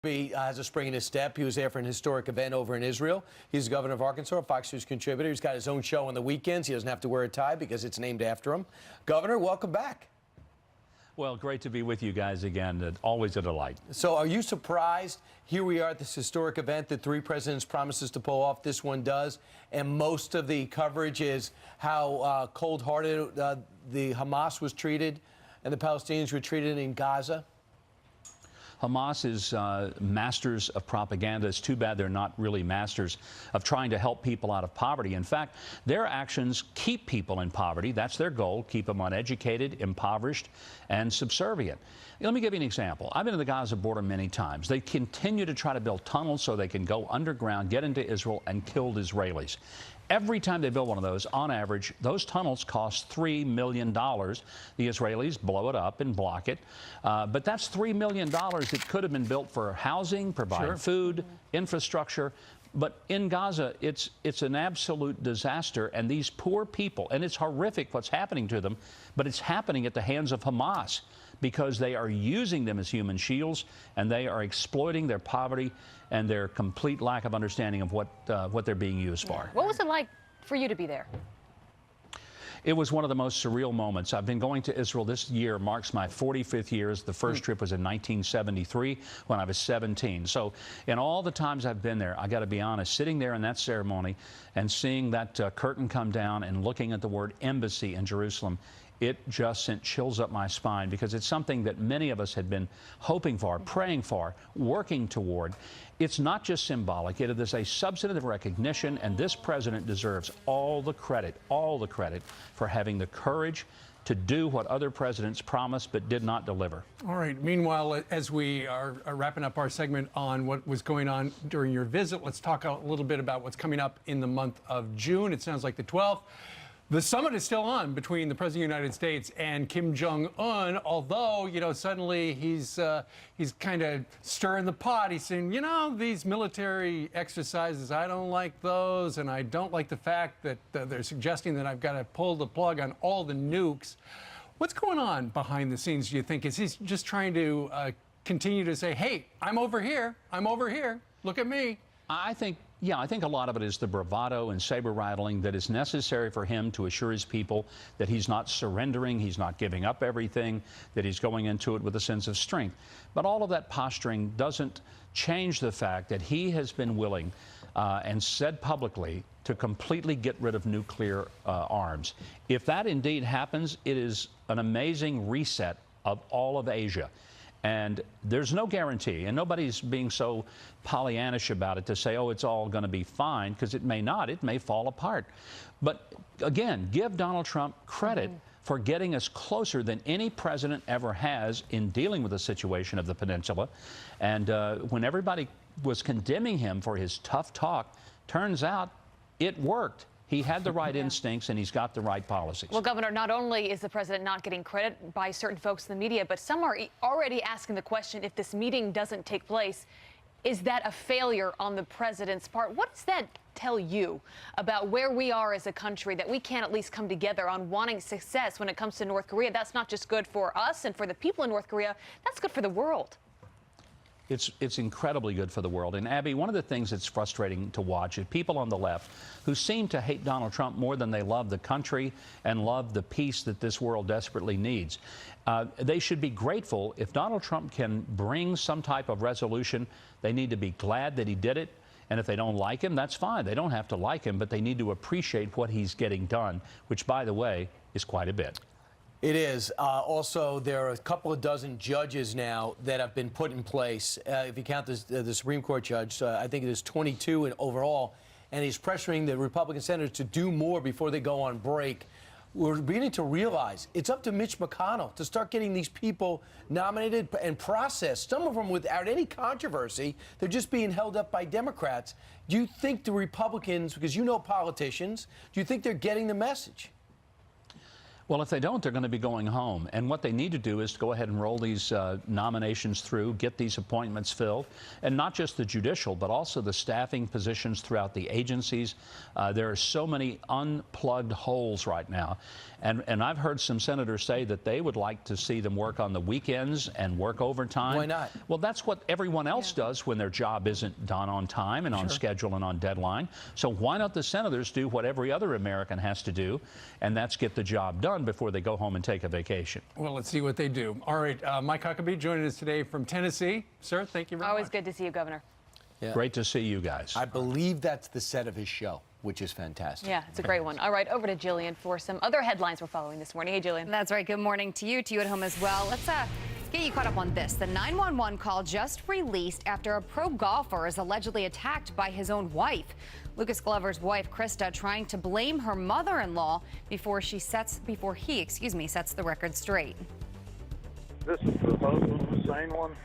He has a spring in his step. He was there for an historic event over in Israel. He's the governor of Arkansas, a Fox News contributor. He's got his own show on the weekends. He doesn't have to wear a tie because it's named after him. Governor, welcome back. Well, great to be with you guys again. Always a delight. So are you surprised? Here we are at this historic event that three presidents promises to pull off. This one does. And most of the coverage is how cold-hearted the Hamas was treated and the Palestinians were treated in Gaza. Hamas is masters of propaganda. It's too bad they're not really masters of trying to help people out of poverty. In fact, their actions keep people in poverty. That's their goal, keep them uneducated, impoverished, and subservient. Let me give you an example. I've been to the Gaza border many times. They continue to try to build tunnels so they can go underground, get into Israel, and kill Israelis. Every time they build one of those, on average, those tunnels cost $3 million. The Israelis blow it up and block it. But that's $3 million that could have been built for housing, provide food, infrastructure. But in Gaza, it's an absolute disaster. And these poor people, and it's horrific what's happening to them, but it's happening at the hands of Hamas because they are using them as human shields, and they are exploiting their poverty and their complete lack of understanding of what they're being used for. What was it like for you to be there? It was one of the most surreal moments. I've been going to Israel. This year marks my 45th year. The first trip was in 1973 when I was 17. So in all the times I've been there, I got to be honest, sitting there in that ceremony and seeing that curtain come down and looking at the word embassy in Jerusalem, it just sent chills up my spine because it's something that many of us had been hoping for, praying for, working toward. It's not just symbolic. It is a substantive recognition, and this president deserves all the credit for having the courage to do what other presidents promised but did not deliver. All right. Meanwhile, as we are wrapping up our segment on what was going on during your visit, let's talk a little bit about what's coming up in the month of June. It sounds like the 12th. The summit is still on between the President of the United States and Kim Jong-un, although, you know, suddenly he's kind of stirring the pot. He's saying, you know, these military exercises, I don't like those, and I don't like the fact that they're suggesting that I've got to pull the plug on all the nukes. What's going on behind the scenes, do you think? Is he just trying to continue to say, hey, I'm over here, look at me? I think a lot of it is the bravado and saber rattling that is necessary for him to assure his people that he's not surrendering, he's not giving up everything, that he's going into it with a sense of strength. But all of that posturing doesn't change the fact that he has been willing and said publicly to completely get rid of nuclear arms. If that indeed happens, it is an amazing reset of all of Asia. And there's no guarantee, and nobody's being so Pollyannish about it to say, oh, it's all going to be fine, because it may not. It may fall apart. But again, give Donald Trump credit for getting us closer than any president ever has in dealing with the situation of the peninsula. And when everybody was condemning him for his tough talk, turns out it worked. He had the right instincts, and he's got the right policies. Well, Governor, not only is the president not getting credit by certain folks in the media, but some are already asking the question, if this meeting doesn't take place, is that a failure on the president's part? What does that tell you about where we are as a country, that we can't at least come together on wanting success when it comes to North Korea? That's not just good for us and for the people in North Korea, that's good for the world. It's incredibly good for the world. And Abby, one of the things that's frustrating to watch is people on the left who seem to hate Donald Trump more than they love the country and love the peace that this world desperately needs. They should be grateful if Donald Trump can bring some type of resolution. They need to be glad that he did it. And if they don't like him, that's fine. They don't have to like him, but they need to appreciate what he's getting done, which, by the way, is quite a bit. It is. Also, there are a couple of dozen judges now that have been put in place. If you count the Supreme Court judge, I think it is 22 in overall. And he's pressuring the Republican senators to do more before they go on break. We're beginning to realize it's up to Mitch McConnell to start getting these people nominated and processed. Some of them without any controversy. They're just being held up by Democrats. Do you think the Republicans, because you know politicians, do you think they're getting the message? Well, if they don't, they're going to be going home. And what they need to do is to go ahead and roll these nominations through, get these appointments filled, and not just the judicial, but also the staffing positions throughout the agencies. There are so many unplugged holes right now. And I've heard some senators say that they would like to see them work on the weekends and work overtime. Why not? Well, that's what everyone else does when their job isn't done on time and on schedule and on deadline. So why not the senators do what every other American has to do, and that's get the job done before they go home and take a vacation. Well, let's see what they do. All right, Mike Huckabee joining us today from Tennessee. Sir, thank you very much. Always good to see you, Governor. Yeah. Great to see you guys. I believe that's the set of his show, which is fantastic. Yeah, it's a great one. All right, over to Jillian for some other headlines we're following this morning. Hey, Jillian. That's right. Good morning to you at home as well. Let's get you caught up on this. The 911 call just released after a pro golfer is allegedly attacked by his own wife. Lucas Glover's wife, Krista, trying to blame her mother-in-law before he sets the record straight. This is the husband, the same one.